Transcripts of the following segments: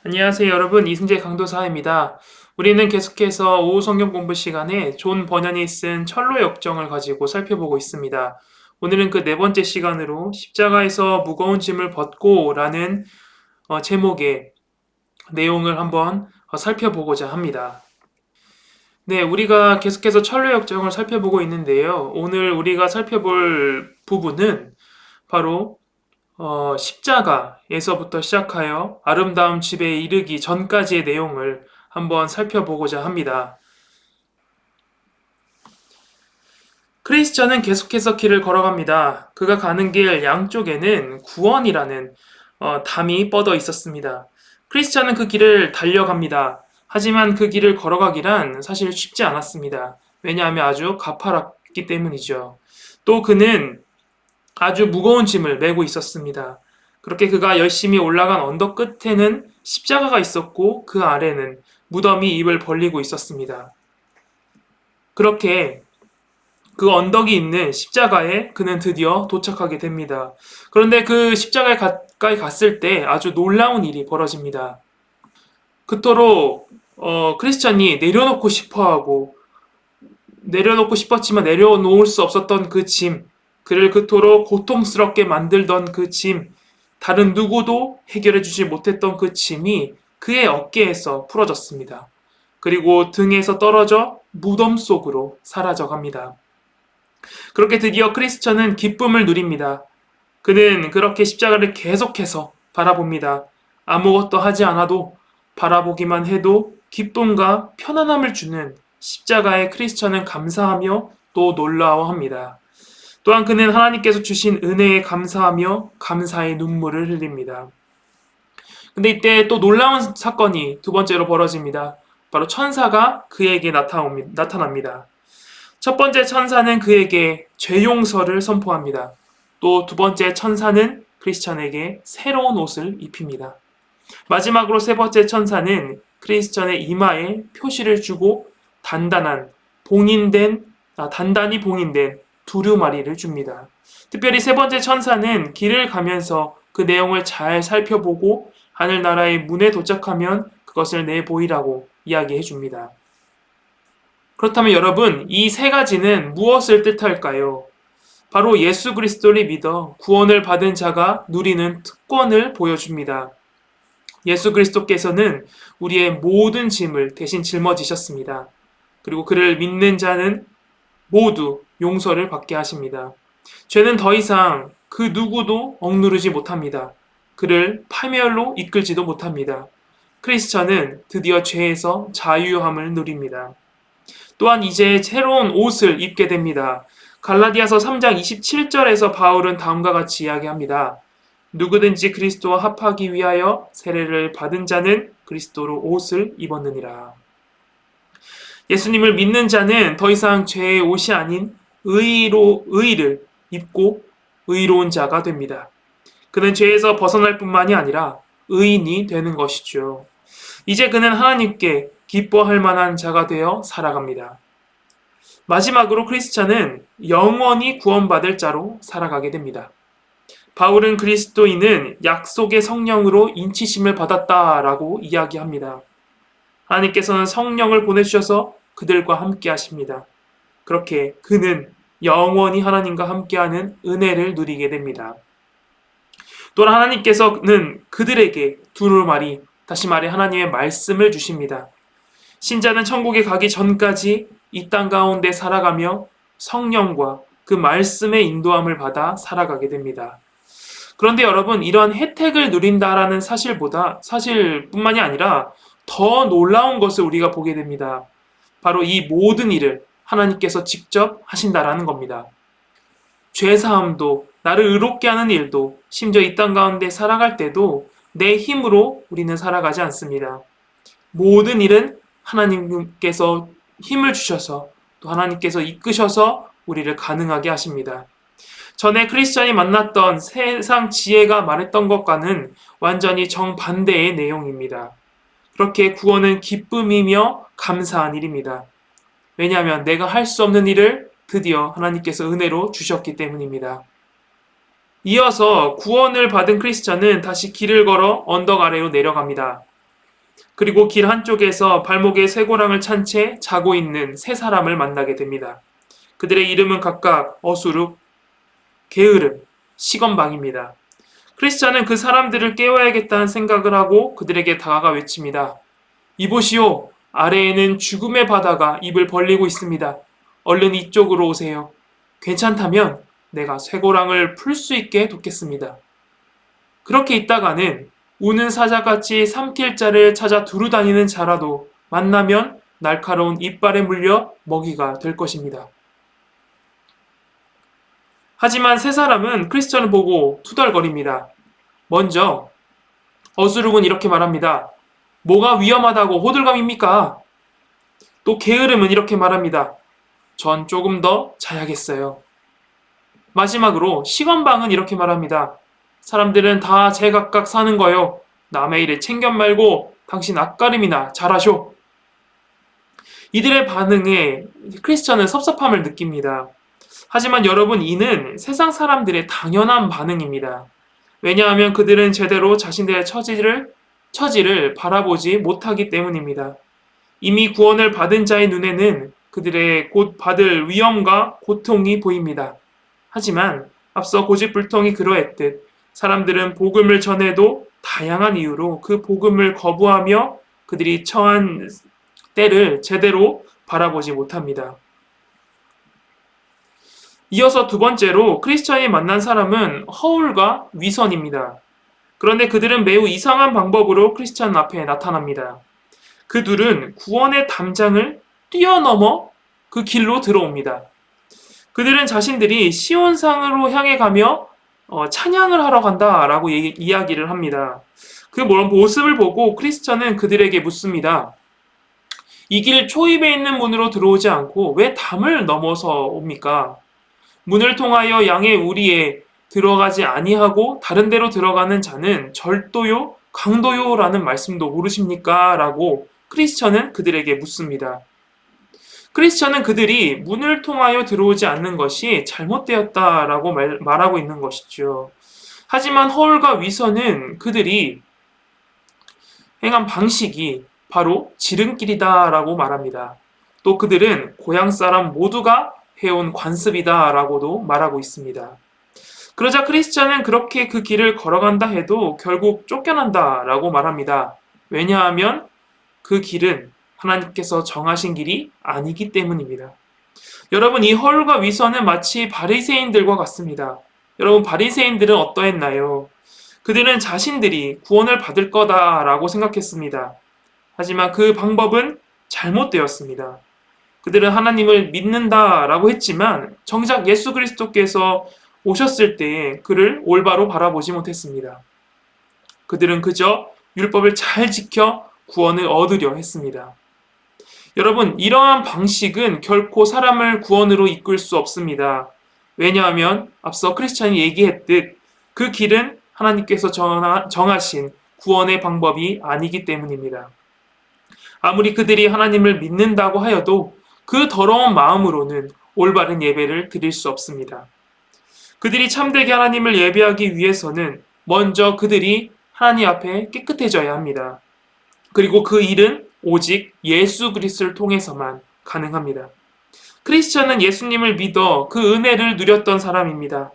안녕하세요, 여러분. 이승재 강도사입니다. 우리는 계속해서 오후 성경 공부 시간에 존 버년이 쓴 철로 역정을 가지고 살펴보고 있습니다. 오늘은 그 네 번째 시간으로 십자가에서 무거운 짐을 벗고 라는 제목의 내용을 한번 살펴보고자 합니다. 네, 우리가 계속해서 철로 역정을 살펴보고 있는데요. 오늘 우리가 살펴볼 부분은 바로 십자가에서부터 시작하여 아름다운 집에 이르기 전까지의 내용을 한번 살펴보고자 합니다. 크리스천은 계속해서 길을 걸어갑니다. 그가 가는 길 양쪽에는 구원이라는 담이 뻗어 있었습니다. 크리스천은 그 길을 달려갑니다. 하지만 그 길을 걸어가기란 사실 쉽지 않았습니다. 왜냐하면 아주 가파랐기 때문이죠. 또 그는 아주 무거운 짐을 메고 있었습니다. 그렇게 그가 열심히 올라간 언덕 끝에는 십자가가 있었고 그 아래는 무덤이 입을 벌리고 있었습니다. 그렇게 그 언덕이 있는 십자가에 그는 드디어 도착하게 됩니다. 그런데 그 십자가에 가까이 갔을 때 아주 놀라운 일이 벌어집니다. 그토록 크리스천이 내려놓고 싶었지만 내려놓을 수 없었던 그 짐, 그를 그토록 고통스럽게 만들던 그 짐, 다른 누구도 해결해주지 못했던 그 짐이 그의 어깨에서 풀어졌습니다. 그리고 등에서 떨어져 무덤 속으로 사라져 갑니다. 그렇게 드디어 크리스천은 기쁨을 누립니다. 그는 그렇게 십자가를 계속해서 바라봅니다. 아무것도 하지 않아도 바라보기만 해도 기쁨과 편안함을 주는 십자가의 크리스천은 감사하며 또 놀라워합니다. 또한 그는 하나님께서 주신 은혜에 감사하며 감사의 눈물을 흘립니다. 근데 이때 또 놀라운 사건이 두 번째로 벌어집니다. 바로 천사가 그에게 나타납니다. 첫 번째 천사는 그에게 죄 용서를 선포합니다. 또 두 번째 천사는 크리스천에게 새로운 옷을 입힙니다. 마지막으로 세 번째 천사는 크리스천의 이마에 표시를 주고 단단히 봉인된 두루마리를 줍니다. 특별히 세 번째 천사는 길을 가면서 그 내용을 잘 살펴보고 하늘나라의 문에 도착하면 그것을 내보이라고 이야기해 줍니다. 그렇다면 여러분, 이 세 가지는 무엇을 뜻할까요? 바로 예수 그리스도를 믿어 구원을 받은 자가 누리는 특권을 보여줍니다. 예수 그리스도께서는 우리의 모든 짐을 대신 짊어지셨습니다. 그리고 그를 믿는 자는 모두 용서를 받게 하십니다. 죄는 더 이상 그 누구도 억누르지 못합니다. 그를 파멸로 이끌지도 못합니다. 크리스천은 드디어 죄에서 자유함을 누립니다. 또한 이제 새로운 옷을 입게 됩니다. 갈라디아서 3장 27절에서 바울은 다음과 같이 이야기합니다. 누구든지 그리스도와 합하기 위하여 세례를 받은 자는 그리스도로 옷을 입었느니라. 예수님을 믿는 자는 더 이상 죄의 옷이 아닌 의를 입고 의로운 자가 됩니다. 그는 죄에서 벗어날 뿐만이 아니라 의인이 되는 것이죠. 이제 그는 하나님께 기뻐할 만한 자가 되어 살아갑니다. 마지막으로 크리스찬은 영원히 구원받을 자로 살아가게 됩니다. 바울은 그리스도인은 약속의 성령으로 인치심을 받았다라고 이야기합니다. 하나님께서는 성령을 보내주셔서 그들과 함께 하십니다. 그렇게 그는 영원히 하나님과 함께하는 은혜를 누리게 됩니다. 또한 하나님께서는 그들에게 두루마리, 다시 말해 하나님의 말씀을 주십니다. 신자는 천국에 가기 전까지 이 땅 가운데 살아가며 성령과 그 말씀의 인도함을 받아 살아가게 됩니다. 그런데 여러분, 이런 혜택을 누린다라는 사실뿐만이 아니라 더 놀라운 것을 우리가 보게 됩니다. 바로 이 모든 일을 하나님께서 직접 하신다라는 겁니다. 죄사함도, 나를 의롭게 하는 일도, 심지어 이 땅 가운데 살아갈 때도 내 힘으로 우리는 살아가지 않습니다. 모든 일은 하나님께서 힘을 주셔서 또 하나님께서 이끄셔서 우리를 가능하게 하십니다. 전에 크리스천이 만났던 세상 지혜가 말했던 것과는 완전히 정반대의 내용입니다. 그렇게 구원은 기쁨이며 감사한 일입니다. 왜냐하면 내가 할 수 없는 일을 드디어 하나님께서 은혜로 주셨기 때문입니다. 이어서 구원을 받은 크리스천은 다시 길을 걸어 언덕 아래로 내려갑니다. 그리고 길 한쪽에서 발목에 쇠고랑을 찬 채 자고 있는 세 사람을 만나게 됩니다. 그들의 이름은 각각 어수룩, 게으름, 시건방입니다. 크리스찬은 그 사람들을 깨워야겠다는 생각을 하고 그들에게 다가가 외칩니다. 이보시오, 아래에는 죽음의 바다가 입을 벌리고 있습니다. 얼른 이쪽으로 오세요. 괜찮다면 내가 쇠고랑을 풀 수 있게 돕겠습니다. 그렇게 있다가는 우는 사자같이 삼킬 자를 찾아 두루 다니는 자라도 만나면 날카로운 이빨에 물려 먹이가 될 것입니다. 하지만 세 사람은 크리스천을 보고 투덜거립니다. 먼저 어수룩은 이렇게 말합니다. 뭐가 위험하다고 호들갑입니까? 또 게으름은 이렇게 말합니다. 전 조금 더 자야겠어요. 마지막으로 시건방은 이렇게 말합니다. 사람들은 다 제각각 사는 거요. 남의 일에 챙겨 말고 당신 앞가림이나 잘하쇼. 이들의 반응에 크리스천은 섭섭함을 느낍니다. 하지만 여러분, 이는 세상 사람들의 당연한 반응입니다. 왜냐하면 그들은 제대로 자신들의 처지를 바라보지 못하기 때문입니다. 이미 구원을 받은 자의 눈에는 그들의 곧 받을 위험과 고통이 보입니다. 하지만 앞서 고집불통이 그러했듯 사람들은 복음을 전해도 다양한 이유로 그 복음을 거부하며 그들이 처한 때를 제대로 바라보지 못합니다. 이어서 두 번째로 크리스천이 만난 사람은 허울과 위선입니다. 그런데 그들은 매우 이상한 방법으로 크리스천 앞에 나타납니다. 그 둘은 구원의 담장을 뛰어넘어 그 길로 들어옵니다. 그들은 자신들이 시온상으로 향해 가며 찬양을 하러 간다라고 이야기를 합니다. 그 모습을 보고 크리스천은 그들에게 묻습니다. 이 길 초입에 있는 문으로 들어오지 않고 왜 담을 넘어서 옵니까? 문을 통하여 양의 우리에 들어가지 아니하고 다른 데로 들어가는 자는 절도요, 강도요라는 말씀도 모르십니까? 라고 크리스천은 그들에게 묻습니다. 크리스천은 그들이 문을 통하여 들어오지 않는 것이 잘못되었다라고 말하고 있는 것이죠. 하지만 허울과 위선은 그들이 행한 방식이 바로 지름길이다라고 말합니다. 또 그들은 고향 사람 모두가 해온 관습이다라고도 말하고 있습니다. 그러자 크리스천은 그렇게 그 길을 걸어간다 해도 결국 쫓겨난다라고 말합니다. 왜냐하면 그 길은 하나님께서 정하신 길이 아니기 때문입니다. 여러분, 이 허울과 위선은 마치 바리새인들과 같습니다. 여러분, 바리새인들은 어떠했나요? 그들은 자신들이 구원을 받을 거다라고 생각했습니다. 하지만 그 방법은 잘못되었습니다. 그들은 하나님을 믿는다라고 했지만 정작 예수 그리스도께서 오셨을 때에 그를 올바로 바라보지 못했습니다. 그들은 그저 율법을 잘 지켜 구원을 얻으려 했습니다. 여러분, 이러한 방식은 결코 사람을 구원으로 이끌 수 없습니다. 왜냐하면 앞서 크리스찬이 얘기했듯 그 길은 하나님께서 정하신 구원의 방법이 아니기 때문입니다. 아무리 그들이 하나님을 믿는다고 하여도 그 더러운 마음으로는 올바른 예배를 드릴 수 없습니다. 그들이 참되게 하나님을 예배하기 위해서는 먼저 그들이 하나님 앞에 깨끗해져야 합니다. 그리고 그 일은 오직 예수 그리스도를 통해서만 가능합니다. 크리스천은 예수님을 믿어 그 은혜를 누렸던 사람입니다.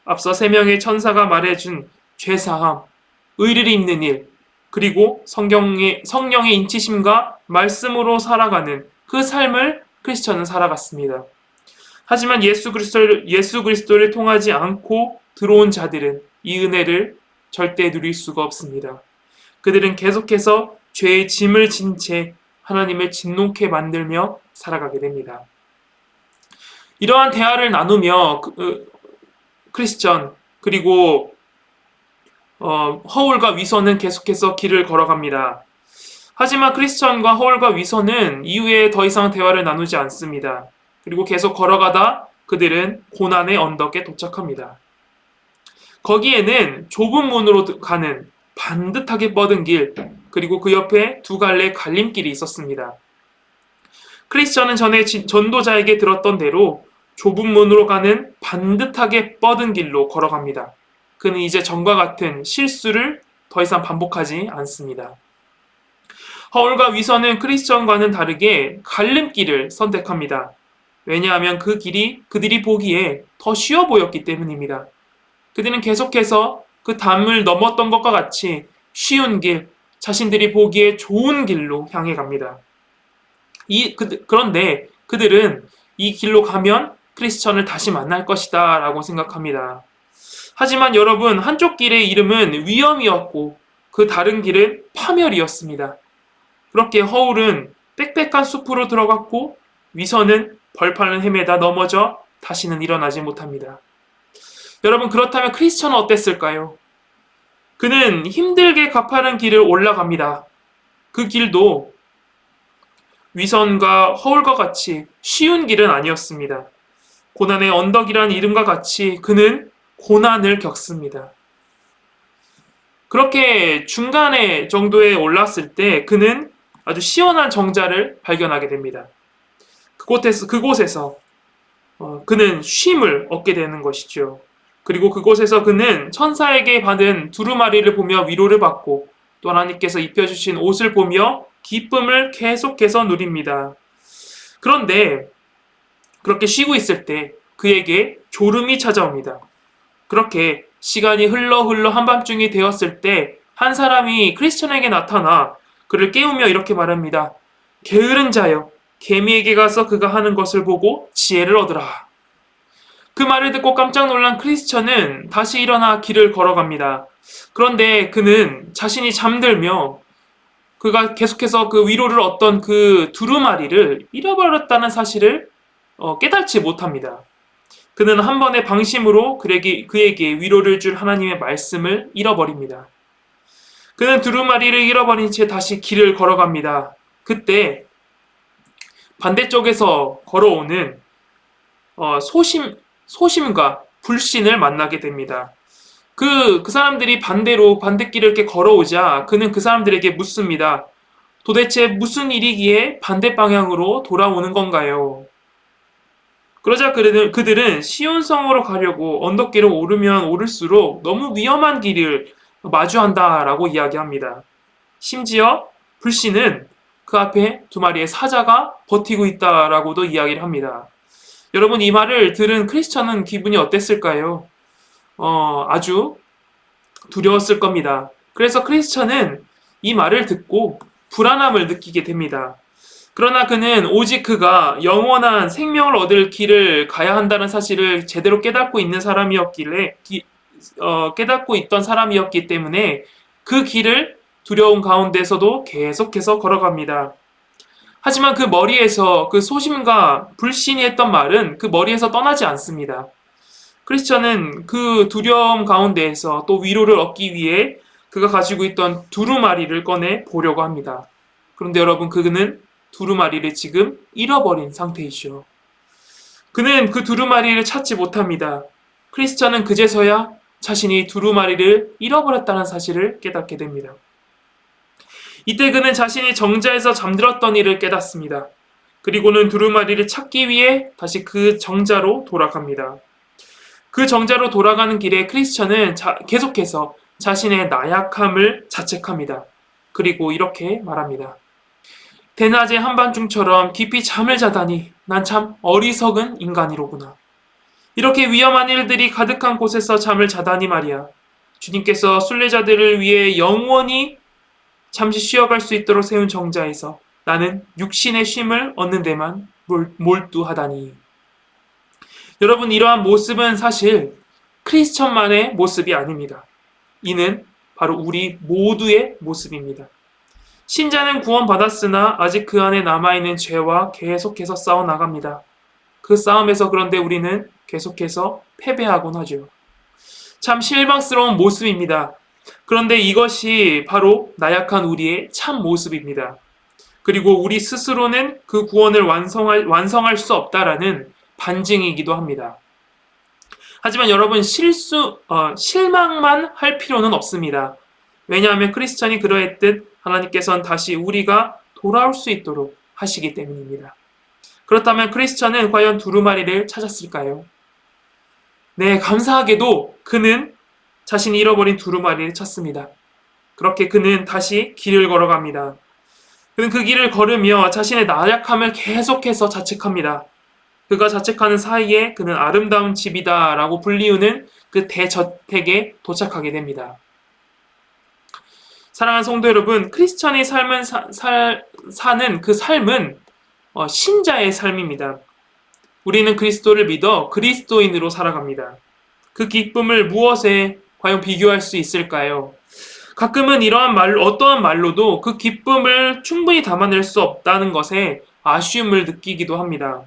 앞서 세 명의 천사가 말해준 죄사함, 의를 입는 일, 그리고 성령의 인치심과 말씀으로 살아가는 그 삶을 크리스천은 살아갔습니다. 하지만 예수 그리스도를 통하지 않고 들어온 자들은 이 은혜를 절대 누릴 수가 없습니다. 그들은 계속해서 죄의 짐을 진 채 하나님을 진노케 만들며 살아가게 됩니다. 이러한 대화를 나누며 크리스천 그리고 허울과 위선은 계속해서 길을 걸어갑니다. 하지만 크리스천과 허울과 위선은 이후에 더 이상 대화를 나누지 않습니다. 그리고 계속 걸어가다 그들은 고난의 언덕에 도착합니다. 거기에는 좁은 문으로 가는 반듯하게 뻗은 길, 그리고 그 옆에 두 갈래 갈림길이 있었습니다. 크리스천은 전에 전도자에게 들었던 대로 좁은 문으로 가는 반듯하게 뻗은 길로 걸어갑니다. 그는 이제 전과 같은 실수를 더 이상 반복하지 않습니다. 허울과 위선은 크리스천과는 다르게 갈림길을 선택합니다. 왜냐하면 그 길이 그들이 보기에 더 쉬워 보였기 때문입니다. 그들은 계속해서 그 담을 넘었던 것과 같이 쉬운 길, 자신들이 보기에 좋은 길로 향해 갑니다. 그런데 그들은 이 길로 가면 크리스천을 다시 만날 것이다 라고 생각합니다. 하지만 여러분, 한쪽 길의 이름은 위험이었고 그 다른 길은 파멸이었습니다. 그렇게 허울은 빽빽한 숲으로 들어갔고 위선은 벌판을 헤매다 넘어져 다시는 일어나지 못합니다. 여러분, 그렇다면 크리스천은 어땠을까요? 그는 힘들게 가파른 길을 올라갑니다. 그 길도 위선과 허울과 같이 쉬운 길은 아니었습니다. 고난의 언덕이란 이름과 같이 그는 고난을 겪습니다. 그렇게 중간에 정도에 올랐을 때 그는 아주 시원한 정자를 발견하게 됩니다. 그곳에서 그는 쉼을 얻게 되는 것이죠. 그리고 그곳에서 그는 천사에게 받은 두루마리를 보며 위로를 받고 또 하나님께서 입혀주신 옷을 보며 기쁨을 계속해서 누립니다. 그런데 그렇게 쉬고 있을 때 그에게 졸음이 찾아옵니다. 그렇게 시간이 흘러 한밤중이 되었을 때 한 사람이 크리스천에게 나타나 그를 깨우며 이렇게 말합니다. 게으른 자여, 개미에게 가서 그가 하는 것을 보고 지혜를 얻으라. 그 말을 듣고 깜짝 놀란 크리스천은 다시 일어나 길을 걸어갑니다. 그런데 그는 자신이 잠들며 그가 계속해서 그 위로를 얻던 그 두루마리를 잃어버렸다는 사실을 깨닫지 못합니다. 그는 한 번의 방심으로 그에게 위로를 줄 하나님의 말씀을 잃어버립니다. 그는 두루마리를 잃어버린 채 다시 길을 걸어갑니다. 그때 반대쪽에서 걸어오는 소심과 불신을 만나게 됩니다. 그 사람들이 반대길을 이렇게 걸어오자 그는 그 사람들에게 묻습니다. 도대체 무슨 일이기에 반대 방향으로 돌아오는 건가요? 그러자 그들은 시온성으로 가려고 언덕길을 오르면 오를수록 너무 위험한 길을 마주한다라고 이야기합니다. 심지어 불신은 그 앞에 두 마리의 사자가 버티고 있다라고도 이야기를 합니다. 여러분, 이 말을 들은 크리스천은 기분이 어땠을까요? 아주 두려웠을 겁니다. 그래서 크리스천은 이 말을 듣고 불안함을 느끼게 됩니다. 그러나 그는 오직 그가 영원한 생명을 얻을 길을 가야 한다는 사실을 제대로 깨닫고 있는 깨닫고 있던 사람이었기 때문에 그 길을 두려움 가운데서도 계속해서 걸어갑니다. 하지만 그 머리에서 그 소심과 불신이 했던 말은 그 머리에서 떠나지 않습니다. 크리스천은 그 두려움 가운데에서 또 위로를 얻기 위해 그가 가지고 있던 두루마리를 꺼내 보려고 합니다. 그런데 여러분, 그는 두루마리를 지금 잃어버린 상태이죠. 그는 그 두루마리를 찾지 못합니다. 크리스천은 그제서야 자신이 두루마리를 잃어버렸다는 사실을 깨닫게 됩니다. 이때 그는 자신이 정자에서 잠들었던 일을 깨닫습니다. 그리고는 두루마리를 찾기 위해 다시 그 정자로 돌아갑니다. 그 정자로 돌아가는 길에 크리스천은 계속해서 자신의 나약함을 자책합니다. 그리고 이렇게 말합니다. 대낮에 한밤중처럼 깊이 잠을 자다니 난 참 어리석은 인간이로구나. 이렇게 위험한 일들이 가득한 곳에서 잠을 자다니 말이야. 주님께서 순례자들을 위해 영원히 잠시 쉬어갈 수 있도록 세운 정자에서 나는 육신의 쉼을 얻는 데만 몰두하다니. 여러분, 이러한 모습은 사실 크리스천만의 모습이 아닙니다. 이는 바로 우리 모두의 모습입니다. 신자는 구원받았으나 아직 그 안에 남아있는 죄와 계속해서 싸워나갑니다. 그 싸움에서 그런데 우리는 계속해서 패배하곤 하죠. 참 실망스러운 모습입니다. 그런데 이것이 바로 나약한 우리의 참 모습입니다. 그리고 우리 스스로는 그 구원을 완성할 수 없다라는 반증이기도 합니다. 하지만 여러분, 실망만 할 필요는 없습니다. 왜냐하면 크리스천이 그러했듯 하나님께서는 다시 우리가 돌아올 수 있도록 하시기 때문입니다. 그렇다면 크리스천은 과연 두루마리를 찾았을까요? 네, 감사하게도 그는 자신이 잃어버린 두루마리를 찾습니다. 그렇게 그는 다시 길을 걸어갑니다. 그는 그 길을 걸으며 자신의 나약함을 계속해서 자책합니다. 그가 자책하는 사이에 그는 아름다운 집이다 라고 불리우는 그 대저택에 도착하게 됩니다. 사랑하는 성도 여러분, 크리스천의 삶은 사는 그 삶은 신자의 삶입니다. 우리는 그리스도를 믿어 그리스도인으로 살아갑니다. 그 기쁨을 무엇에 과연 비교할 수 있을까요? 가끔은 어떠한 말로도 그 기쁨을 충분히 담아낼 수 없다는 것에 아쉬움을 느끼기도 합니다.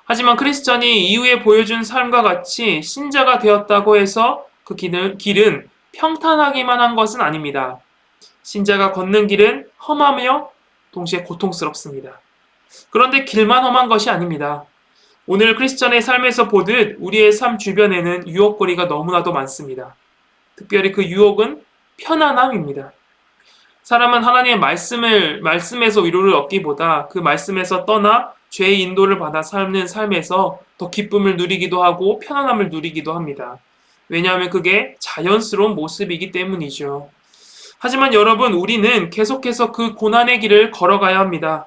하지만 크리스천이 이후에 보여준 삶과 같이 신자가 되었다고 해서 그 길은 평탄하기만 한 것은 아닙니다. 신자가 걷는 길은 험하며 동시에 고통스럽습니다. 그런데 길만 험한 것이 아닙니다. 오늘 크리스천의 삶에서 보듯 우리의 삶 주변에는 유혹거리가 너무나도 많습니다. 특별히 그 유혹은 편안함입니다. 사람은 하나님의 말씀에서 위로를 얻기보다 그 말씀에서 떠나 죄의 인도를 받아 삶는 삶에서 더 기쁨을 누리기도 하고 편안함을 누리기도 합니다. 왜냐하면 그게 자연스러운 모습이기 때문이죠. 하지만 여러분, 우리는 계속해서 그 고난의 길을 걸어가야 합니다.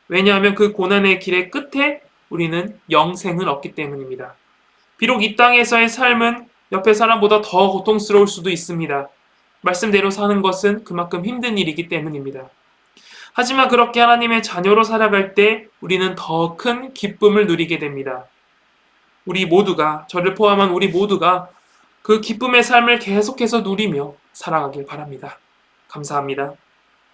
왜냐하면 그 고난의 길의 끝에 우리는 영생을 얻기 때문입니다. 비록 이 땅에서의 삶은 옆에 사람보다 더 고통스러울 수도 있습니다. 말씀대로 사는 것은 그만큼 힘든 일이기 때문입니다. 하지만 그렇게 하나님의 자녀로 살아갈 때 우리는 더 큰 기쁨을 누리게 됩니다. 우리 모두가, 저를 포함한 우리 모두가 그 기쁨의 삶을 계속해서 누리며 살아가길 바랍니다. 감사합니다.